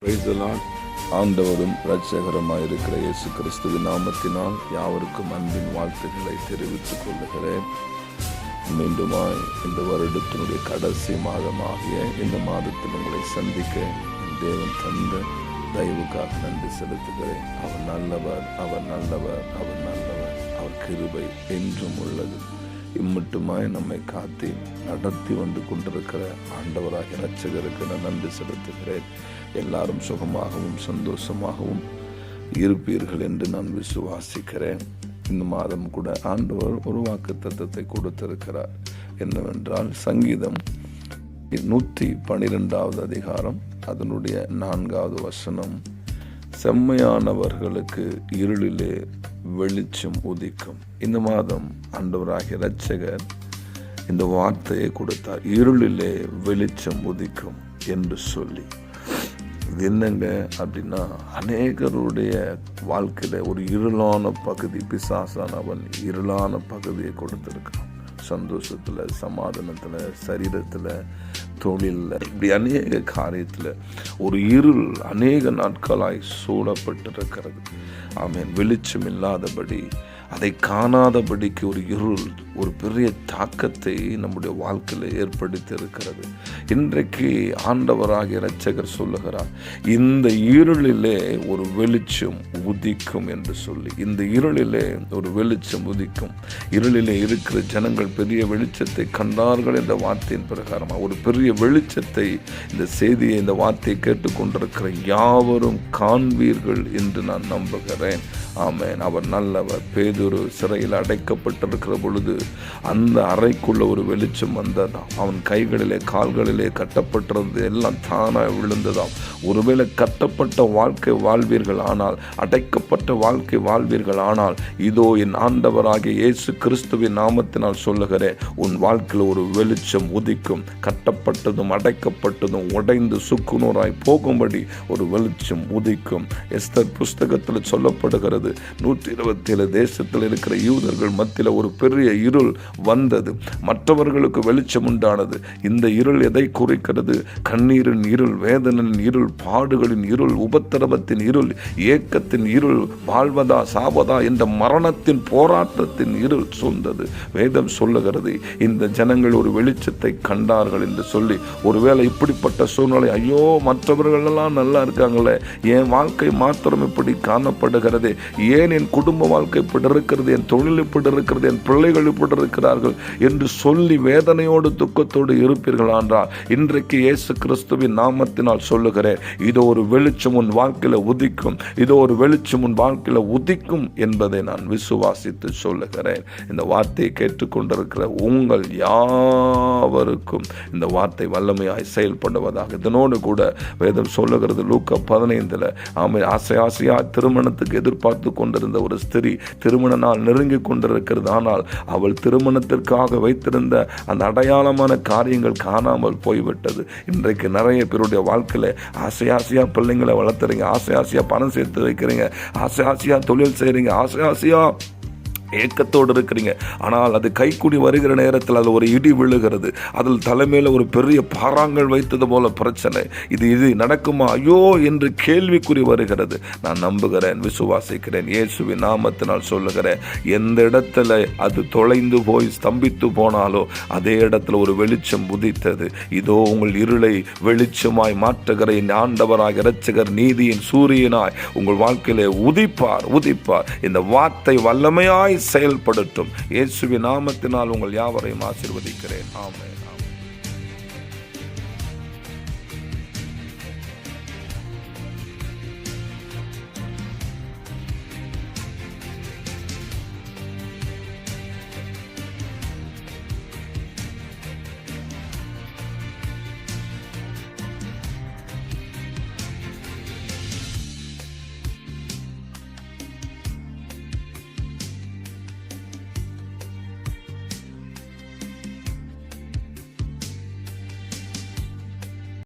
Praise the Lord. ஆண்டவரும் இரட்சகருமாயிருக்கிற இயேசு கிறிஸ்துவின் நாமத்தினால் யாவருக்கும் அன்பின் வாழ்த்துக்களை தெரிவித்துக் கொள்ளுகிறேன். மீண்டுமாய் இந்த வருடத்தினுடைய கடைசி மாதமாகிய இந்த மாதத்தில் உங்களை சந்திக்க தேவன் தந்த தயவுக்காக நன்றி செலுத்துகிறேன். அவர் நல்லவர், அவர் நல்லவர், அவர் நல்லவர். அவர் கிருபை என்றும் உள்ளது. இம்மட்டுமாய் நம்மை காத்தி நடத்தி வந்து கொண்டிருக்கிற ஆண்டவராகிய இரட்சகருக்கு நான் நன்றி செலுத்துகிறேன். எல்லாரும் சுகமாகவும் சந்தோஷமாகவும் இருப்பீர்கள் என்று நான் விசுவாசிக்கிறேன். இந்த மாதம் கூட ஆண்டவர் ஒரு வாக்குத்தத்தத்தை கொடுத்திருக்கிறார். என்னவென்றால் சங்கீதம் 112 அதிகாரம் அதனுடைய 4வது வசனம், செம்மையானவர்களுக்கு இருளிலே வெளிச்சம் உதிக்கும். இந்த மாதம் ஆண்டவராகிய இரட்சகர் இந்த வார்த்தையை கொடுத்தார், இருளிலே வெளிச்சம் உதிக்கும் என்று சொல்லி. இது என்னங்க அப்படின்னா, அநேகருடைய வாழ்க்கையில ஒரு இருளான பகுதி, பிசாசானவன் இருளான பகுதியை கொடுத்திருக்கான். சந்தோஷத்துல, சமாதானத்துல, சரீரத்துல, தொழில்ல, இப்படி அநேக காரியத்துல ஒரு இருள் அநேக நாட்களாய் சூழப்பட்டிருக்கிறது. ஆமென். வெளிச்சம் இல்லாதபடி, அதை காணாதபடிக்கு ஒரு இருள் ஒரு பெரிய தாக்கத்தை நம்முடைய வாழ்க்கையில் ஏற்படுத்தி இருக்கிறது. இன்றைக்கு ஆண்டவராகிய இரட்சகர் சொல்லுகிறார், இந்த இருளிலே ஒரு வெளிச்சம் உதிக்கும் என்று சொல்லி. இந்த இருளிலே ஒரு வெளிச்சம் உதிக்கும். இருளிலே இருக்கிற ஜனங்கள் பெரிய வெளிச்சத்தை கண்டார்கள் என்ற வார்த்தையின் பிரகாரமாக ஒரு பெரிய வெளிச்சத்தை, இந்த செய்தியை, இந்த வார்த்தையை கேட்டுக்கொண்டிருக்கிற யாவரும் காண்பீர்கள் என்று நான் நம்புகிறேன். ஆமென். அவர் நல்லவர். பேதுரு சிறையில் அடைக்கப்பட்டிருக்கிற பொழுது அந்த அறைக்குள்ள ஒரு வெளிச்சம் வந்ததாம். அவன் கைகளிலே கால்களிலே கட்டப்பட்டிருந்தது எல்லாம் தானாக விழுந்ததாம். ஒருவேளை கட்டப்பட்ட வாழ்க்கை வாழ்வீர்கள் ஆனால், அடைக்கப்பட்ட வாழ்க்கை வாழ்வீர்கள் ஆனால், இதோ என் ஆண்டவராகிய இயேசு கிறிஸ்துவின் நாமத்தினால் சொல்லுகிறேன், உன் வாழ்க்கையில் ஒரு வெளிச்சம் உதிக்கும். கட்டப்பட்டதும் அடைக்கப்பட்டதும் உடைந்து சுக்குநூறாய் போகும்படி ஒரு வெளிச்சம் உதிக்கும். எஸ்தர் புஸ்தகத்தில் சொல்லப்படுகிறது, 127 தேசத்தில் இருக்கிற யூதர்கள் மத்தியில் ஒரு பெரிய இருள் வந்தது. மற்றவர்களுக்கு வெளிச்சம் உண்டானது. இந்த இருள் எதை குறிக்கிறது? கண்ணீரின் இருள், வேதனையின் இருள், பாடுகளின் இருள், உபத்திரவத்தின் இருள், ஏக்கத்தின் இருள், வாழ்வதா சாவதா என்ற மரணத்தின் போராட்டத்தின் இருள் சூழ்ந்தது. வேதம் சொல்லுகிறது, இந்த ஜனங்கள் ஒரு வெளிச்சத்தை கண்டார்கள் என்று சொல்லி. ஒருவேளை இப்படிப்பட்ட சூழ்நிலை, ஐயோ மற்றவர்கள் எல்லாம் நல்லா இருக்காங்களே, என் வாழ்க்கை மாத்திரம் இப்படி காணப்படுகிறது, ஏன் என் குடும்ப வாழ்க்கை இப்படி இருக்கிறது, என் தொழில் இப்படி இருக்கிறது, என் பிள்ளைகள் இப்படி இருக்கிறார்கள் என்று சொல்லி வேதனையோடு துக்கத்தோடு இருப்பீர்கள் என்றால், இன்றைக்கு இயேசு கிறிஸ்துவின் நாமத்தினால் சொல்லுகிறேன், இதோ ஒரு வெளிச்சம் உன் வாழ்க்கையில உதிக்கும், இதோ ஒரு வெளிச்சம் உன் வாழ்க்கையில உதிக்கும் என்பதை நான் விசுவாசித்து சொல்லுகிறேன். இந்த வார்த்தையை கேட்டுக்கொண்டிருக்கிற உங்கள் யாவருக்கும் இந்த வார்த்தை வல்லமையாய் செயல்படுவதாக. இதனோடு கூட வேதம் சொல்லுகிறது, லூக்கா 15 ஆசையா திருமணத்துக்கு எதிர்பார்த்து கொண்டிருந்த ஒரு ஸ்திரீ திருமண நாள் நெருங்கி கொண்டிருக்கிறது. ஆனால் அவள் திருமணத்திற்காக வைத்திருந்த அந்த அடையாளமான காரியங்கள் காணாமல் போய்விட்டது. இன்றைக்கு நிறைய பேருடைய வாழ்க்கையில ஆசையா பிள்ளைங்களை வளர்த்துறீங்க, ஆசையா பணம் சேர்த்து வைக்கிறீங்க, ஆசையா தொழில் செய்றீங்க, ஆசையா ஏக்கத்தோடு இருக்கிறீங்க. ஆனால் அது கைக்குடி வருகிற நேரத்தில் அது ஒரு இடி விழுகிறது. அதில் தலைமையில் ஒரு பெரிய பாறாங்கல் வைத்தது போல பிரச்சனை. இது நடக்குமா ஐயோ என்று கேள்விக்குறி வருகிறது. நான் நம்புகிறேன், விசுவாசிக்கிறேன், இயேசுவின் நாமத்தினால் சொல்லுகிறேன், எந்த இடத்துல அது தொலைந்து போய் ஸ்தம்பித்து போனாலோ அதே இடத்துல ஒரு வெளிச்சம் உதித்தது. இதோ உங்கள் இருளை வெளிச்சமாய் மாற்றுகிற என் ஆண்டவராக இரட்சகர் நீதியின் சூரியனாய் உங்கள் வாழ்க்கையிலே உதிப்பார். இந்த வார்த்தை வல்லமையாய் செயல்படட்டும். இயேசுவின் நாமத்தினால் உங்கள் யாவரையும் ஆசீர்வதிக்கிறேன். ஆமென்.